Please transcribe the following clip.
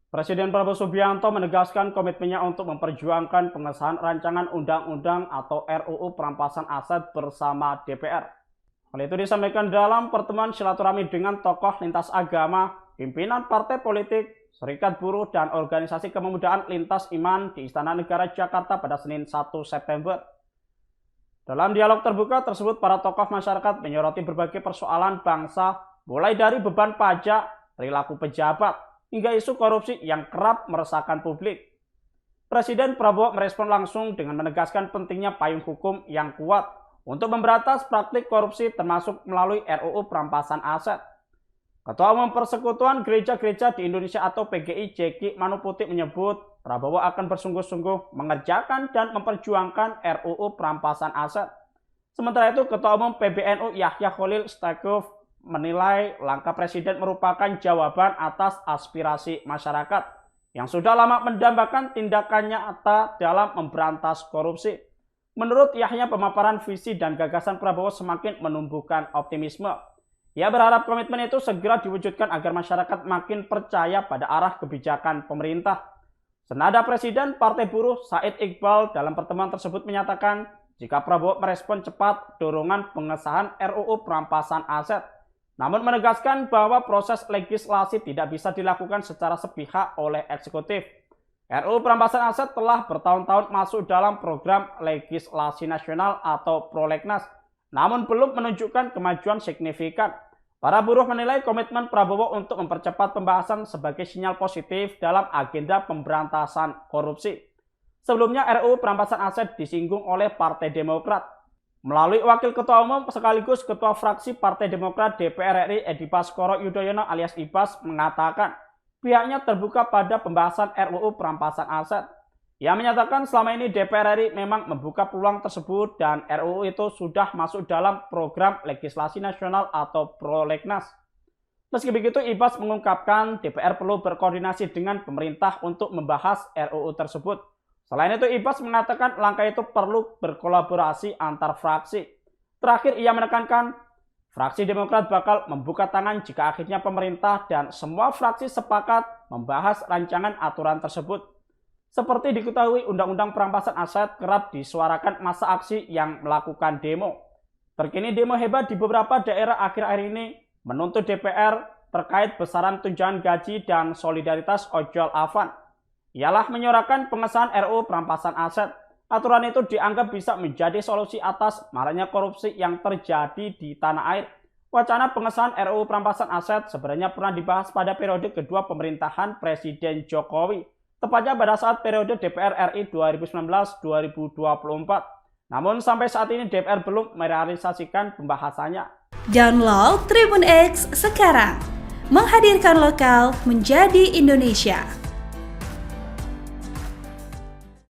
Presiden Prabowo Subianto menegaskan komitmennya untuk memperjuangkan pengesahan rancangan undang-undang atau RUU perampasan aset bersama DPR. Hal itu disampaikan dalam pertemuan silaturahmi dengan tokoh lintas agama, pimpinan partai politik, serikat buruh, dan organisasi kepemudaan lintas iman di Istana Negara Jakarta pada Senin 1 September. Dalam dialog terbuka tersebut, para tokoh masyarakat menyoroti berbagai persoalan bangsa, mulai dari beban pajak, perilaku pejabat, hingga isu korupsi yang kerap meresahkan publik. Presiden Prabowo merespon langsung dengan menegaskan pentingnya payung hukum yang kuat untuk memberantas praktik korupsi termasuk melalui RUU perampasan aset. Ketua Umum Persekutuan Gereja-Gereja di Indonesia atau PGI Jeki Manuputi menyebut Prabowo akan bersungguh-sungguh mengerjakan dan memperjuangkan RUU perampasan aset. Sementara itu, Ketua Umum PBNU Yahya Khalil Stakuf menilai langkah Presiden merupakan jawaban atas aspirasi masyarakat yang sudah lama mendambakan tindakannya nyata dalam memberantas korupsi. Menurut Yahya, pemaparan visi dan gagasan Prabowo semakin menumbuhkan optimisme. Ia berharap komitmen itu segera diwujudkan agar masyarakat makin percaya pada arah kebijakan pemerintah. Senada Presiden Partai Buruh Said Iqbal dalam pertemuan tersebut menyatakan jika Prabowo merespon cepat dorongan pengesahan RUU perampasan aset, namun menegaskan bahwa proses legislasi tidak bisa dilakukan secara sepihak oleh eksekutif. RUU perampasan aset telah bertahun-tahun masuk dalam program legislasi nasional atau prolegnas, namun belum menunjukkan kemajuan signifikan. Para buruh menilai komitmen Prabowo untuk mempercepat pembahasan sebagai sinyal positif dalam agenda pemberantasan korupsi. Sebelumnya RUU perampasan aset disinggung oleh Partai Demokrat. Melalui Wakil Ketua Umum sekaligus Ketua Fraksi Partai Demokrat DPR RI Edi Baskoro Yudhoyono alias Ibas mengatakan pihaknya terbuka pada pembahasan RUU perampasan aset. Ia menyatakan selama ini DPR RI memang membuka peluang tersebut dan RUU itu sudah masuk dalam program legislasi nasional atau prolegnas. Meski begitu, Ibas mengungkapkan DPR perlu berkoordinasi dengan pemerintah untuk membahas RUU tersebut. Selain itu, Ibas mengatakan langkah itu perlu berkolaborasi antar fraksi. Terakhir, ia menekankan fraksi Demokrat bakal membuka tangan jika akhirnya pemerintah dan semua fraksi sepakat membahas rancangan aturan tersebut. Seperti diketahui, Undang-Undang Perampasan Aset kerap disuarakan massa aksi yang melakukan demo. Terkini demo hebat di beberapa daerah akhir-akhir ini menuntut DPR terkait besaran tunjangan gaji dan solidaritas ojol Avan. Ialah menyorakan pengesahan RUU perampasan aset. Aturan itu dianggap bisa menjadi solusi atas maraknya korupsi yang terjadi di tanah air. Wacana pengesahan RUU perampasan aset sebenarnya pernah dibahas pada periode kedua pemerintahan Presiden Jokowi, tepatnya pada saat periode DPR RI 2019-2024. Namun sampai saat ini DPR belum merealisasikan pembahasannya. Download Tribun X sekarang, menghadirkan lokal menjadi Indonesia.